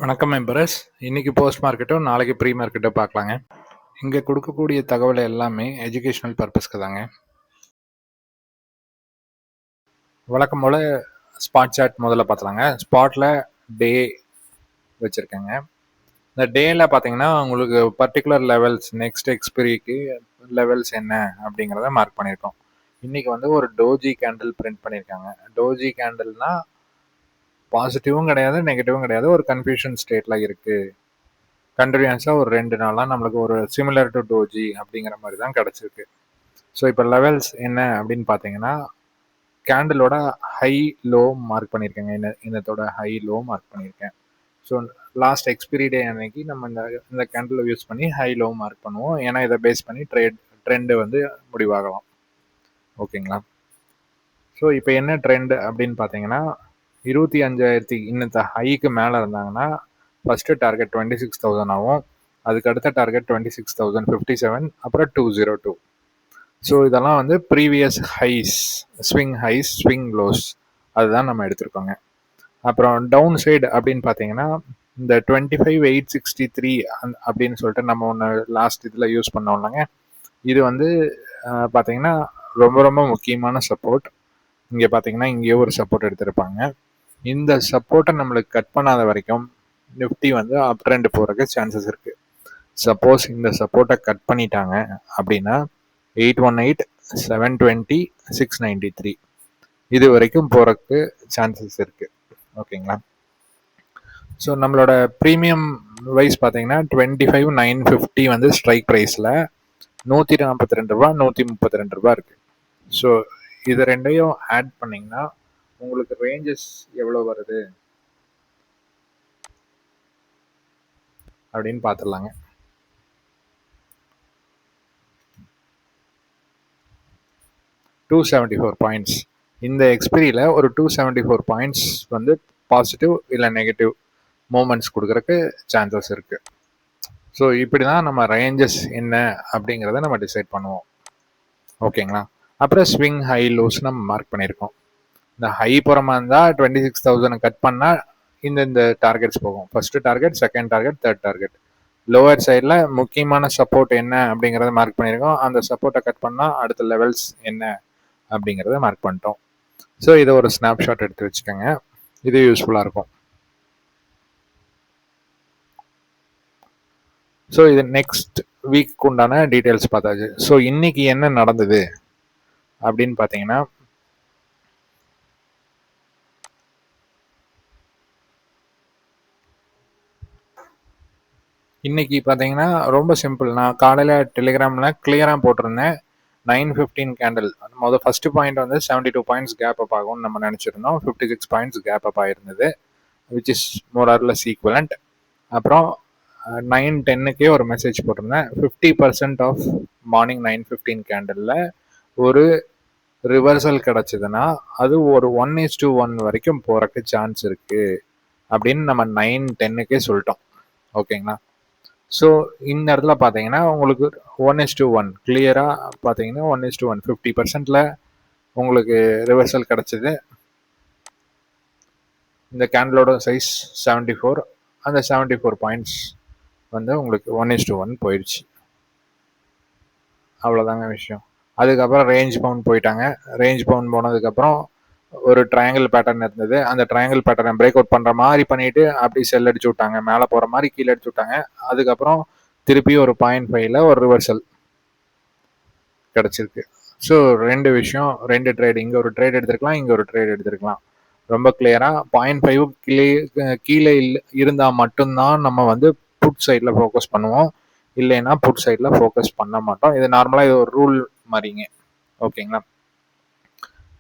வணக்கம் மெம்பரஸ். இன்னைக்கு போஸ்ட் மார்க்கெட்டோ நாளைக்கு ப்ரீ மார்க்கெட்டோ பார்க்கலாங்க. இங்கே கொடுக்கக்கூடிய தகவல் எல்லாமே எஜுகேஷனல் பர்பஸ்க்கு தாங்க. வழக்கம் போல் ஸ்பாட் சார்ட் முதல்ல பார்த்தலாங்க. ஸ்பாட்டில் டே வச்சுருக்கேங்க. இந்த டேயில் பார்த்தீங்கன்னா உங்களுக்கு பர்டிகுலர் லெவல்ஸ் நெக்ஸ்ட் எக்ஸ்பிரிக்கு லெவல்ஸ் என்ன அப்படிங்கிறத மார்க் பண்ணியிருக்கோம். இன்றைக்கி வந்து ஒரு டோஜி கேண்டில் பிரிண்ட் பண்ணியிருக்காங்க. டோஜி கேண்டில்னா பாசிட்டிவும் கிடையாது நெகட்டிவும் கிடையாது, ஒரு கன்ஃபியூஷன் ஸ்டேட்டில் இருக்குது. கண்டினியூஸாக ஒரு 2 நாளாக நம்மளுக்கு ஒரு சிமிலர் டு டோஜி அப்படிங்கிற மாதிரி தான் கிடச்சிருக்கு. ஸோ இப்போ லெவல்ஸ் என்ன அப்படின்னு பார்த்தீங்கன்னா, கேண்டிலோட ஹை லோ மார்க் பண்ணியிருக்கேங்க. இன்னத்தோட ஹை லோ மார்க் பண்ணியிருக்கேன். ஸோ லாஸ்ட் எக்ஸ்பிரி டே அன்னைக்கு நம்ம இந்த கேண்டில் யூஸ் பண்ணி ஹை லோ மார்க் பண்ணுவோம். ஏன்னா இதை பேஸ் பண்ணி ட்ரெண்டு வந்து முடிவாகலாம். ஓகேங்களா? ஸோ இப்போ என்ன ட்ரெண்டு அப்படின்னு பார்த்தீங்கன்னா, 25,000 இன்னத்த ஹைக்கு மேலே இருந்தாங்கன்னா ஃபஸ்ட்டு டார்கெட் 26,000 ஆகும். அதுக்கு அடுத்த டார்கெட் 26,057, அப்புறம் 202. ஸோ இதெல்லாம் வந்து ப்ரீவியஸ் ஹைஸ், ஸ்விங் லோஸ் அதுதான் நம்ம எடுத்திருக்கோங்க. அப்புறம் டவுன் சைடு அப்படின்னு பார்த்தீங்கன்னா, இந்த 25,863 அப்படின்னு சொல்லிட்டு நம்ம ஒன்று லாஸ்ட் இதில் யூஸ் பண்ணோம்லங்க. இது வந்து பார்த்தீங்கன்னா ரொம்ப ரொம்ப முக்கியமான சப்போர்ட். இங்கே பார்த்தீங்கன்னா இங்கேயோ ஒரு சப்போர்ட் எடுத்திருப்பாங்க. இந்த சப்போர்ட்டை நம்மளுக்கு கட் பண்ணாத வரைக்கும் நிஃப்டி வந்து அப் ட்ரெண்ட் போகிறதுக்கு சான்சஸ் இருக்குது. சப்போஸ் இந்த சப்போர்ட்டை கட் பண்ணிட்டாங்க அப்படின்னா 818, 720, 693 இது வரைக்கும் போகிறதுக்கு சான்சஸ் இருக்குது. ஓகேங்களா? ஸோ நம்மளோட ப்ரீமியம் வைஸ் பார்த்தீங்கன்னா 25,950 வந்து ஸ்ட்ரைக் ப்ரைஸில் 142 ரூபா 132 ரூபா இருக்குது. ஸோ இது ரெண்டையும் ஆட் பண்ணிங்கன்னா உங்களுக்கு ரேஞ்சஸ் எவ்வளோ வருது அப்படின்னு பார்த்துடலாங்க. $274 இந்த எக்ஸ்பிரியில் ஒரு 274 பாயிண்ட்ஸ் வந்து பாசிட்டிவ் இல்லை நெகட்டிவ் மூமெண்ட்ஸ் கொடுக்குறக்கு சான்சஸ் இருக்குது. ஸோ இப்படி தான் நம்ம ரேஞ்சஸ் என்ன அப்படிங்கிறத நம்ம டிசைட் பண்ணுவோம். ஓகேங்களா? அப்புறம் ஸ்விங் ஹை லோஸ் நம்ம மார்க் பண்ணியிருக்கோம். இந்த ஹை புறமா இருந்தால் 26,000 கட் பண்ணால் இந்த டார்கெட்ஸ் போகும். First target, second target, third target. Lower சைடில் முக்கியமான சப்போர்ட் என்ன அப்படிங்கிறத மார்க் பண்ணியிருக்கோம். அந்த சப்போர்ட்டை கட் பண்ணால் அடுத்த லெவல்ஸ் என்ன அப்படிங்கிறத மார்க் பண்ணிட்டோம். ஸோ இதை ஒரு ஸ்னாப்ஷாட் எடுத்து வச்சுக்கோங்க. இது யூஸ்ஃபுல்லாக இருக்கும். ஸோ இது நெக்ஸ்ட் வீக் உண்டான டீட்டெயில்ஸ் பார்த்தாச்சு. ஸோ இன்னைக்கு என்ன நடந்தது அப்படின்னு பார்த்தீங்கன்னா, இன்னைக்கு பார்த்தீங்கன்னா ரொம்ப சிம்பிள். நான் காலையில் டெலிகிராமில் கிளியராக போட்டிருந்தேன். 9:15 கேண்டில் ஃபர்ஸ்ட் பாயிண்ட் வந்து 72 பாயிண்ட்ஸ் கேப் அப் ஆகும்னு நம்ம நினச்சிருந்தோம். 56 பாயிண்ட்ஸ் கேப் அப் ஆயிருந்தது, which is more or less equivalent. அப்புறம் 9:10 ஒரு மெசேஜ் போட்டிருந்தேன். 50% ஆஃப் மார்னிங் 9:15 கேண்டிலில் ஒரு ரிவர்சல் கிடச்சிதுன்னா அது ஒரு 1:1 வரைக்கும் போகிறக்கு சான்ஸ் இருக்குது அப்படின்னு நம்ம 9:10 சொல்லிட்டோம். ஓகேங்களா? ஸோ இந்த இடத்துல பார்த்தீங்கன்னா உங்களுக்கு 1:1 கிளியராக பார்த்தீங்கன்னா 1:1 50%ல் உங்களுக்கு ரிவர்சல் கிடச்சிது. இந்த கேண்டிலோட சைஸ் 74, அந்த 74 பாயிண்ட்ஸ் வந்து உங்களுக்கு 1:1 போயிடுச்சு. அவ்வளோதாங்க விஷயம். அதுக்கப்புறம் ரேஞ்ச் பவுண்ட் போயிட்டாங்க. ரேஞ்ச் பவுண்ட் போனதுக்கப்புறம் ஒரு ட்ரையாங்கிள் பேட்டர்ன் இருந்தது. அந்த ட்ரையாங்கிள் பேட்டர்னை பிரேக் அவுட் பண்ணுற மாதிரி பண்ணிட்டு அப்படி செல் அடிச்சு விட்டாங்க. மேலே போகிற மாதிரி கீழே அடிச்சு விட்டாங்க. அதுக்கப்புறம் திருப்பி ஒரு 0.5ல ஒரு ரிவர்சல் கிடச்சிருக்கு. ஸோ ரெண்டு விஷயம், ரெண்டு ட்ரேட். இங்கே ஒரு ட்ரேட் எடுத்துருக்கலாம், இங்கே ஒரு ட்ரேட் எடுத்துருக்கலாம். ரொம்ப கிளியராக 0.5 கீழே இருந்தால் மட்டும்தான் நம்ம வந்து புட் சைடில் ஃபோக்கஸ் பண்ணுவோம். இல்லைன்னா புட் சைடில் ஃபோக்கஸ் பண்ண மாட்டோம். இது நார்மலாக இது ஒரு ரூல் மாதிரிங்க. ஓகேங்களா?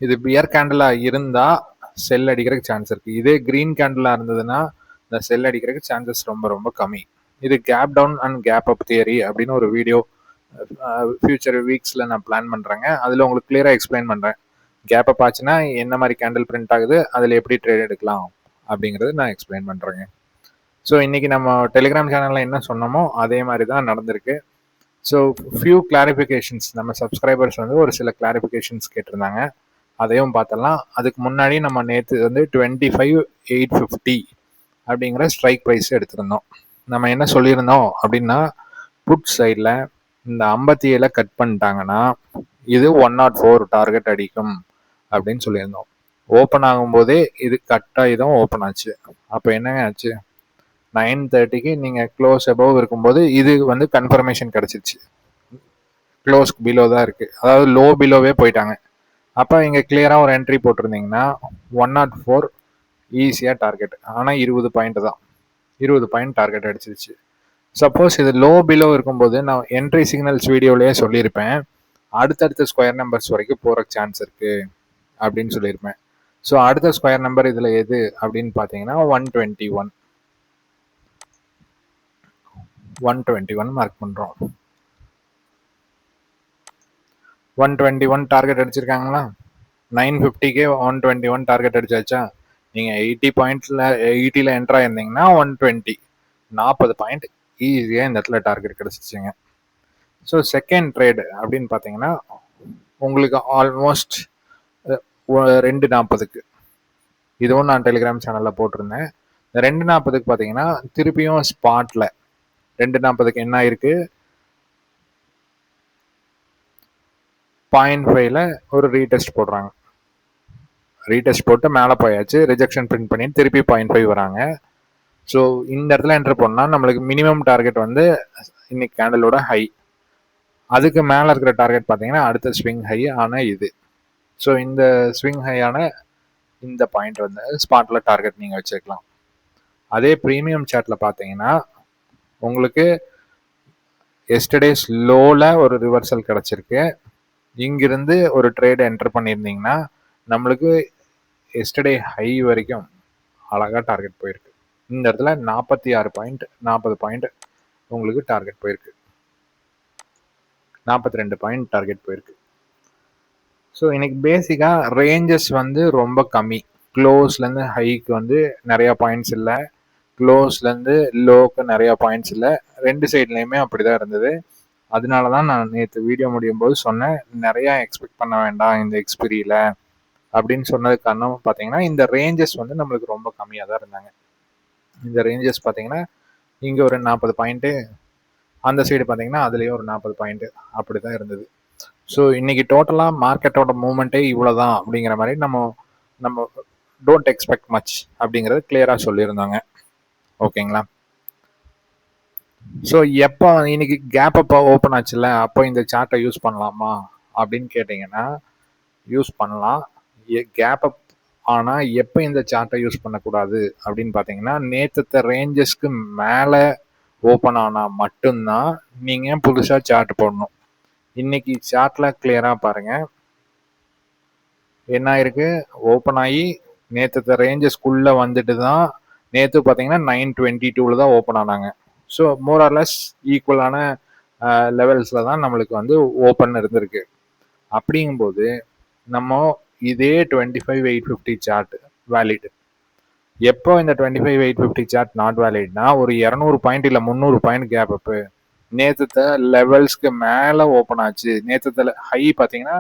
இது பியர் கேண்டிலாக இருந்தால் செல் அடிக்கிறதுக்கு சான்ஸ் இருக்குது. இதே க்ரீன் கேண்டிலாக இருந்ததுன்னா இந்த செல் அடிக்கிறதுக்கு சான்சஸ் ரொம்ப ரொம்ப கம்மி. இது gap down and gap up theory அப்படின்னு ஒரு வீடியோ ஃபியூச்சர் வீக்ஸில் நான் பிளான் பண்ணுறேங்க. அதில் உங்களுக்கு கிளியராக எக்ஸ்பிளைன் பண்ணுறேன். கேப் அப் ஆச்சுன்னா என்ன மாதிரி கேண்டில் பிரிண்ட் ஆகுது, அதில் எப்படி ட்ரேட் எடுக்கலாம் அப்படிங்கிறது நான் எக்ஸ்பிளைன் பண்ணுறேங்க. ஸோ இன்றைக்கி நம்ம டெலிகிராம் சேனலில் என்ன சொன்னோமோ அதே மாதிரி தான் நடந்திருக்கு. ஸோ ஃபியூ கிளாரிஃபிகேஷன்ஸ், நம்ம சப்ஸ்கிரைபர்ஸ் வந்து ஒரு சில கிளாரிஃபிகேஷன்ஸ் கேட்டிருந்தாங்க, அதையும் பார்த்தலாம். அதுக்கு முன்னாடி நம்ம நேற்று வந்து 25,850 அப்படிங்கிற ஸ்ட்ரைக் ப்ரைஸ் எடுத்திருந்தோம். நம்ம என்ன சொல்லியிருந்தோம் அப்படின்னா, புட் சைடில் இந்த 57 கட் பண்ணிட்டாங்கன்னா இது 104 டார்கெட் அடிக்கும் அப்படின்னு சொல்லியிருந்தோம். ஓப்பன் ஆகும்போதே இது கட் ஆகி தான் ஓப்பன் ஆச்சு. அப்போ என்னங்க ஆச்சு, 9:30க்கு நீங்கள் க்ளோஸ் அபவ் இருக்கும்போது இது வந்து கன்ஃபர்மேஷன் கிடச்சிருச்சு. க்ளோஸ்க்கு பிலோ தான் இருக்குது, அதாவது லோ பிலோவே போயிட்டாங்க. அப்போ இங்கே கிளியராக ஒரு என்ட்ரி போட்டிருந்தீங்கன்னா 104 ஈஸியாக டார்கெட். ஆனால் 20 பாயிண்ட் தான், 20 பாயிண்ட் டார்கெட் அடிச்சிருச்சு. சப்போஸ் இது லோ பிலோ இருக்கும்போது நான் என்ட்ரி சிக்னல்ஸ் வீடியோலேயே சொல்லியிருப்பேன், அடுத்தடுத்த ஸ்கொயர் நம்பர்ஸ் வரைக்கும் போகிற சான்ஸ் இருக்குது அப்படின்னு சொல்லியிருப்பேன். ஸோ அடுத்த ஸ்கொயர் நம்பர் இதில் எது அப்படின்னு பார்த்தீங்கன்னா 121 மார்க் பண்ணுறோம். 121 டார்கெட் அடிச்சிருக்காங்களா? 950க்கே 121 டார்கெட் அடிச்சாச்சா? நீங்கள் 80ல் என்ட்ரு ஆயிருந்தீங்கன்னா 120 40 பாயிண்ட் ஈஸியாக இந்த இடத்துல டார்கெட் கிடச்சிச்சிங்க. ஸோ செகண்ட் ட்ரேடு அப்படின்னு பார்த்தீங்கன்னா உங்களுக்கு ஆல்மோஸ்ட் 2:40க்கு, இதுவும் நான் டெலிகிராம் சேனலில் போட்டிருந்தேன். 2:40க்கு பார்த்தீங்கன்னா திருப்பியும் ஸ்பாட்டில் 2:40க்கு என்ன ஆயிருக்கு, 0.5ல ஒரு ரீடெஸ்ட் போடுறாங்க. ரீடெஸ்ட் போட்டு மேலே போயாச்சு, ரிஜெக்ஷன் பிரிண்ட் பண்ணி திருப்பி 0.5 வராங்க. ஸோ இந்த இடத்துல என்ட்ரு பண்ணால் நம்மளுக்கு மினிமம் டார்கெட் வந்து இன்னைக்கு கேண்டலோட ஹை, அதுக்கு மேலே இருக்கிற டார்கெட் பார்த்தீங்கன்னா அடுத்த ஸ்விங் ஹை ஆனால் இது. ஸோ இந்த ஸ்விங் ஹையான இந்த பாயிண்ட் வந்து ஸ்பாட்டில் டார்கெட் நீங்கள் வச்சுக்கலாம். அதே ப்ரீமியம் சார்ட்டில் பார்த்தீங்கன்னா உங்களுக்கு எஸ்டர்டே ஸ்லோவில் ஒரு ரிவர்சல் கிடச்சிருக்கு. இங்கிருந்து ஒரு ட்ரேட் என்டர் பண்ணியிருந்தீங்கன்னா நம்மளுக்கு எஸ்டர்டே ஹை வரைக்கும் அழகாக டார்கெட் போயிருக்கு. இந்த இடத்துல 46 பாயிண்ட் 40 பாயிண்ட் உங்களுக்கு டார்கெட் போயிருக்கு, 42 பாயிண்ட் டார்கெட் போயிருக்கு. ஸோ இன்னைக்கு பேசிக்காக ரேஞ்சஸ் வந்து ரொம்ப கம்மி. க்ளோஸ்லேருந்து ஹைக்கு வந்து நிறையா பாயிண்ட்ஸ் இல்லை, க்ளோஸ்லேருந்து லோக்கு நிறையா பாயிண்ட்ஸ் இல்லை. ரெண்டு சைட்லேயுமே அப்படி தான் இருந்தது. அதனால தான் நான் நேற்று வீடியோ முடியும் போது சொன்னேன், நிறையா எக்ஸ்பெக்ட் பண்ண வேண்டாம் இந்த எக்ஸ்பிரியில் அப்படின்னு சொன்னதுக்கு காரணம் பார்த்தீங்கன்னா இந்த ரேஞ்சஸ் வந்து நம்மளுக்கு ரொம்ப கம்மியாக தான் இருந்தாங்க. இந்த ரேஞ்சஸ் பார்த்தீங்கன்னா இங்கே ஒரு 40 பாயிண்ட்டு, அந்த சைடு பார்த்தீங்கன்னா அதுலேயும் ஒரு 40 பாயிண்ட்டு அப்படி தான் இருந்தது. ஸோ இன்னைக்கு டோட்டலாக மார்க்கெட்டோட மூவ்மெண்ட்டே இவ்வளோ தான் அப்படிங்கிற மாதிரி நம்ம டோன்ட் எக்ஸ்பெக்ட் மச் அப்படிங்கிறது கிளியராக சொல்லியிருந்தாங்க. ஓகேங்களா? ஸோ எப்போ இன்னைக்கு கேப் அப்போ ஓப்பன் ஆச்சுல்ல, அப்போ இந்த சார்ட்டை யூஸ் பண்ணலாமா அப்படின்னு கேட்டிங்கன்னா யூஸ் பண்ணலாம். கேப் அப் ஆனால் எப்போ இந்த சார்ட்டை யூஸ் பண்ணக்கூடாது அப்படின்னு பார்த்தீங்கன்னா நேற்று ரேஞ்சஸ்க்கு மேலே ஓப்பன் ஆனால் மட்டும்தான் நீங்கள் புதுசாக சார்ட் போடணும். இன்னைக்கு சார்ட்டில் கிளியராக பாருங்கள் என்ன ஆயிருக்கு, ஓப்பன் ஆகி நேற்று ரேஞ்சஸ்குள்ளே வந்துட்டு தான் நேற்று பார்த்தீங்கன்னா 922 தான் ஓப்பன் ஆனாங்க. ஸோ மோர் ஆர் லெஸ் ஈக்குவலான லெவல்ஸில் தான் நம்மளுக்கு வந்து ஓப்பன் இருந்திருக்கு. அப்படிங்கும்போது நம்ம இதே 25,850 சார்ட் வேலிட். எப்போ இந்த 25,850 சார்ட் நாட் வேலிட்னா ஒரு 200 பாயிண்ட் இல்லை 300 பாயிண்ட் கேப் அப்பு நேற்று லெவல்ஸ்க்கு மேலே ஓப்பன் ஆச்சு. நேற்று ஹை பார்த்தீங்கன்னா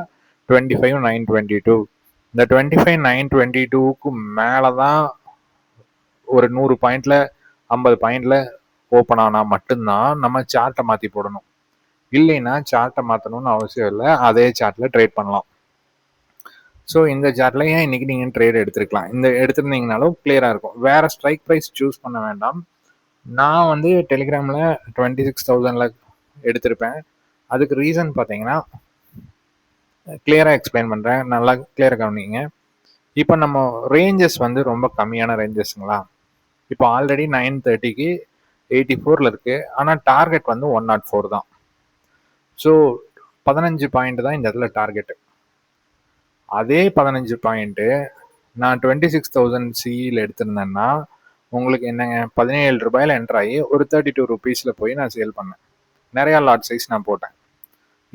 25,922. இந்த 25,922க்கு மேலே தான் ஒரு 100 பாயிண்ட்ல 50 பாயிண்ட்ல ஓப்பன் ஆனால் மட்டும்தான் நம்ம சார்ட்டை மாற்றி போடணும். இல்லைன்னா சார்ட்டை மாற்றணும்னு அவசியம் இல்லை, அதே சார்ட்டில் ட்ரேட் பண்ணலாம். ஸோ இந்த சார்ட்டில் ஏன் இன்னைக்கு நீங்கள் ட்ரேட் எடுத்துருக்கலாம், இந்த எடுத்துருந்தீங்கனாலும் கிளியராக இருக்கும். வேற ஸ்ட்ரைக் ப்ரைஸ் சூஸ் பண்ண வேண்டாம். நான் வந்து டெலிகிராமில் 26,000ல் எடுத்திருப்பேன். அதுக்கு ரீசன் பார்த்தீங்கன்னா கிளியராக எக்ஸ்பிளைன் பண்ணுறேன், நல்லா கிளியராக கவனிங்க. இப்போ நம்ம ரேஞ்சஸ் வந்து ரொம்ப கம்மியான ரேஞ்சஸ்ங்களா. இப்போ ஆல்ரெடி 930க்கு 84ல் இருக்குது, ஆனால் டார்கெட் வந்து 104 தான். ஸோ 15 பாயிண்ட் தான் இந்த இடத்துல டார்கெட்டு. அதே 15 பாயிண்ட்டு நான் 26,000 சிஇயில் எடுத்திருந்தேன்னா உங்களுக்கு என்னங்க 17 ரூபாயில் என்ட்ரு ஆகி ஒரு 32 ருபீஸில் போய் நான் சேல் பண்ணேன். நிறையா லாட் சைஸ் நான் போட்டேன்.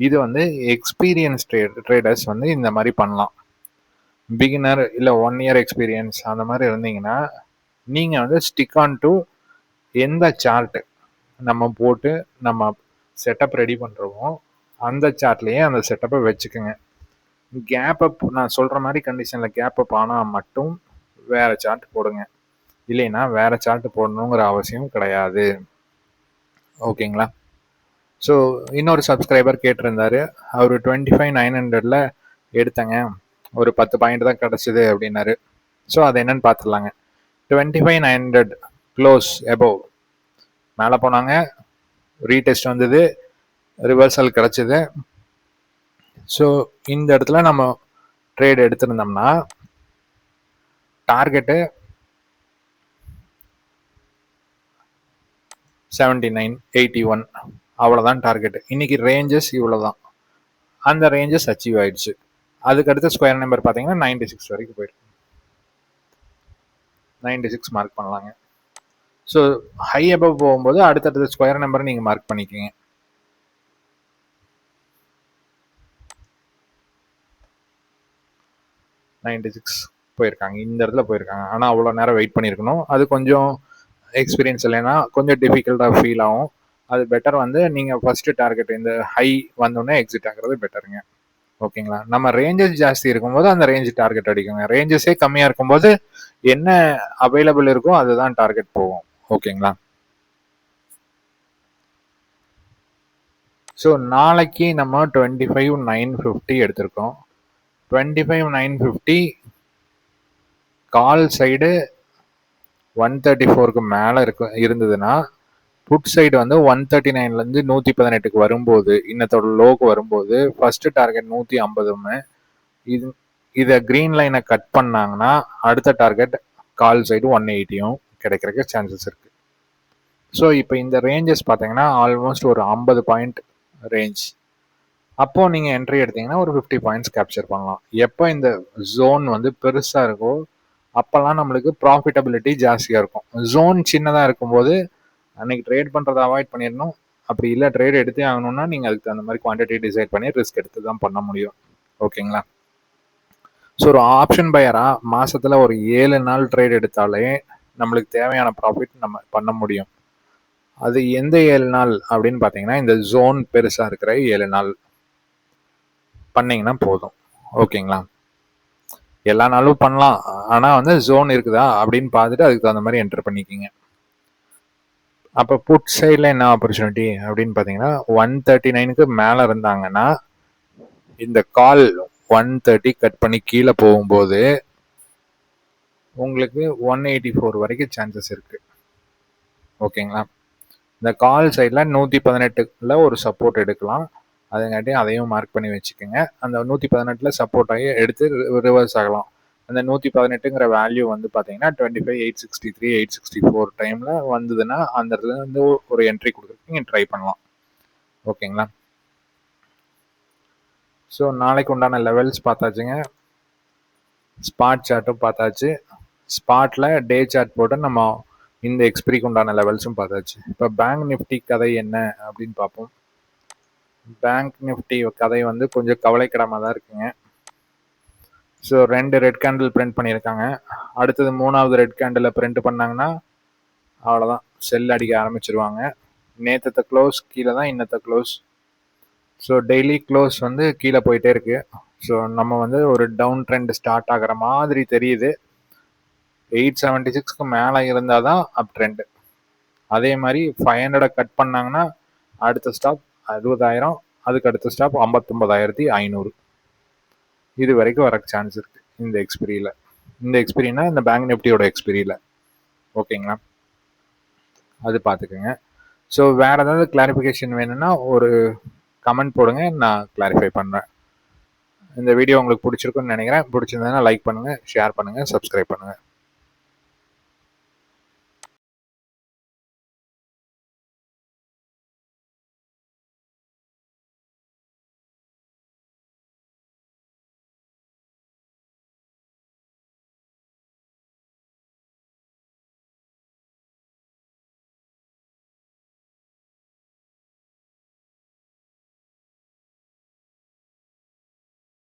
இது வந்து எக்ஸ்பீரியன்ஸ் ட்ரேடர்ஸ் வந்து இந்த மாதிரி பண்ணலாம். பிகினர் இல்லை 1 இயர் எக்ஸ்பீரியன்ஸ் அந்த மாதிரி இருந்தீங்கன்னா நீங்கள் வந்து ஸ்டிக் ஆன் டு எந்த சார்ட்டு நம்ம போட்டு நம்ம செட்டப் ரெடி பண்ணுறோமோ அந்த சார்ட்லேயே அந்த செட்டப்பை வச்சுக்கோங்க. கேப் அப் நான் சொல்கிற மாதிரி கண்டிஷனில் கேப் அப் ஆனால் மட்டும் வேறு சார்ட் போடுங்க. இல்லைன்னா வேற சார்ட் போடணுங்கிற அவசியம் கிடையாது. ஓகேங்களா? ஸோ இன்னொரு சப்ஸ்கிரைபர் கேட்டிருந்தாரு, அவர் 25,900ல எடுத்தங்க, ஒரு 10 பாயிண்ட் தான் கிடச்சிது அப்படின்னாரு. ஸோ அது என்னன்னு பார்த்துடலாங்க. 25,900 க்ளோஸ் எபோவ் மேலே போனாங்க, ரீடெஸ்ட் வந்தது, ரிவர்சல் கிடச்சிது. ஸோ இந்த இடத்துல நம்ம ட்ரேட் எடுத்திருந்தோம்னா டார்கெட்டு 7981 அவ்வளோதான் டார்கெட். இன்னைக்கு ரேஞ்சஸ் இவ்வளோதான், அந்த ரேஞ்சஸ் அச்சீவ் ஆயிடுச்சு. அதுக்கடுத்து ஸ்கொயர் நம்பர் பார்த்தீங்கன்னா 96 வரைக்கும் போயிருக்கு. 96 மார்க் பண்ணலாங்க. ஸோ ஹை அபவ் போகும்போது அடுத்தடுத்த ஸ்கொயர் நம்பரை நீங்கள் மார்க் பண்ணிக்கோங்க. போயிருக்காங்க, இந்த இடத்துல போயிருக்காங்க. ஆனால் அவ்வளோ நேரம் வெயிட் பண்ணியிருக்கணும். அது கொஞ்சம் எக்ஸ்பீரியன்ஸ் இல்லைன்னா கொஞ்சம் டிஃபிகல்ட்டாக ஃபீல் ஆகும். அது பெட்டர் வந்து நீங்கள் ஃபர்ஸ்ட் டார்கெட் இந்த ஹை வந்தோடனே எக்ஸிட் ஆகிறது பெட்டருங்க. ஓகேங்களா? நம்ம ரேஞ்சஸ் ஜாஸ்தி இருக்கும்போது அந்த ரேஞ்ச் டார்கெட் அடிக்குங்க. ரேஞ்சஸே கம்மியாக இருக்கும்போது என்ன அவைலபிள் இருக்கோ அதுதான் டார்கெட் போகும். ஓகேங்களா? ஸோ நாளைக்கு நம்ம 25,950 எடுத்திருக்கோம். 25,950 கால் சைடு 134க்கு மேலே இருந்ததுன்னா, புட் சைடு வந்து 139லேருந்து 118க்கு வரும்போது, இன்னத்தோட லோக்கு வரும்போது ஃபர்ஸ்ட் டார்கெட் 150. இதை கிரீன் லைனை கட் பண்ணாங்கன்னா அடுத்த டார்கெட் கால் சைடு 180 கிடைக்கிறதுக்கு சான்சஸ் இருக்கு. ஸோ இப்போ இந்த ரேஞ்சஸ் பார்த்தீங்கன்னா ஆல்மோஸ்ட் ஒரு 50 பாயிண்ட் ரேஞ்ச். அப்போ நீங்கள் என்ட்ரி எடுத்தீங்கன்னா ஒரு 50 பாயிண்ட்ஸ் கேப்சர் பண்ணலாம். எப்போ இந்த ஜோன் வந்து பெருசாக இருக்கோ அப்போல்லாம் நம்மளுக்கு ப்ராஃபிட்டபிலிட்டி ஜாஸ்தியாக இருக்கும். ஜோன் சின்னதாக இருக்கும்போது அன்னைக்கு ட்ரேட் பண்ணுறதை அவாய்ட் பண்ணிடணும். அப்படி இல்லை ட்ரேட் எடுத்தே ஆகணும்னா நீங்கள் அதுக்கு தகுந்த மாதிரி குவான்டிட்டி டிசைட் பண்ணி ரிஸ்க் எடுத்து தான் பண்ண முடியும். ஓகேங்களா? ஸோ ஒரு ஆப்ஷன் பையராக மாதத்தில் ஒரு 7 நாள் ட்ரேட் எடுத்தாலே நம்மளுக்கு தேவையான ப்ராஃபிட் நம்ம பண்ண முடியும். அது எந்த 7 நாள் அப்படின்னு பார்த்தீங்கன்னா இந்த ஜோன் பெருசாக இருக்கிற 7 நாள் பண்ணிங்கன்னா போதும். ஓகேங்களா? எல்லா நாளும் பண்ணலாம், ஆனால் வந்து ஜோன் இருக்குதா அப்படின்னு பார்த்துட்டு அதுக்கு தகுந்த மாதிரி என்டர் பண்ணிக்கிங்க. அப்போ புட் சைடில் என்ன ஆப்பர்ச்சுனிட்டி அப்படின்னு பார்த்தீங்கன்னா 139க்கு மேலே இருந்தாங்கன்னா இந்த கால் 130 கட் பண்ணி கீழே போகும்போது உங்களுக்கு 184 வரைக்கும் சான்சஸ் இருக்கு. ஓகேங்களா? இந்த கால் சைடில் 118ல ஒரு சப்போர்ட் எடுக்கலாம். அதுங்காட்டி அதையும் மார்க் பண்ணி வச்சுக்கோங்க. அந்த 118ல சப்போர்ட் ஆகி எடுத்து ரிவர்ஸ் ஆகலாம். அந்த 118ங்கிற வேல்யூ வந்து பார்த்தீங்கன்னா 25,863 864 டைமில் வந்ததுன்னா அந்த இடத்துல வந்து ஒரு என்ட்ரி கொடுக்குறதுக்கு நீங்கள் ட்ரை பண்ணலாம். ஓகேங்களா? ஸோ நாளைக்கு உண்டான லெவல்ஸ் பார்த்தாச்சுங்க, ஸ்பாட் சார்ட்டும் பார்த்தாச்சு. ஸ்பாட்டில் டே சார்ட் போட்டு நம்ம இந்த எக்ஸ்பிரிக்கு உண்டான லெவல்ஸும் பார்த்தாச்சு. இப்போ பேங்க் நிஃப்டி கதை என்ன அப்படின்னு பார்ப்போம். பேங்க் நிஃப்டி கதை வந்து கொஞ்சம் கவலைக்கிடமாக தான் இருக்குங்க. ஸோ 2 ரெட் கேண்டில் பிரிண்ட் பண்ணியிருக்காங்க. அடுத்தது 3வது ரெட் கேண்டில் பிரிண்ட் பண்ணாங்கன்னா அவ்வளோதான், செல் அடிக்க ஆரம்பிச்சிருவாங்க. நேற்றத்தை க்ளோஸ் கீழே தான், இன்னத்தை க்ளோஸ். ஸோ டெய்லி க்ளோஸ் வந்து கீழே போயிட்டே இருக்கு. ஸோ நம்ம வந்து ஒரு டவுன் ட்ரெண்ட் ஸ்டார்ட் ஆகிற மாதிரி தெரியுது. 876க்கு மேலே இருந்தால் தான் அப் ட்ரெண்டு. அதே மாதிரி 500 கட் பண்ணாங்கன்னா அடுத்த ஸ்டாப் 60,000, அதுக்கு அடுத்த ஸ்டாப் 59,500. இது வரைக்கும் வர சான்ஸ் இருக்கு இந்த எக்ஸ்பிரியில். இந்த எக்ஸ்பிரினா இந்த பேங்க் நிஃப்டியோட எக்ஸ்பிரியில். ஓகேங்களா? அது பார்த்துக்குங்க. ஸோ வேறு ஏதாவது கிளாரிஃபிகேஷன் வேணும்னா ஒரு கமெண்ட் போடுங்க, நான் கிளாரிஃபை பண்ணுறேன். இந்த வீடியோ உங்களுக்கு பிடிச்சிருக்குன்னு நினைக்கிறேன். பிடிச்சிருந்ததுன்னா லைக் பண்ணுங்கள், ஷேர் பண்ணுங்கள், சப்ஸ்கிரைப் பண்ணுங்கள்.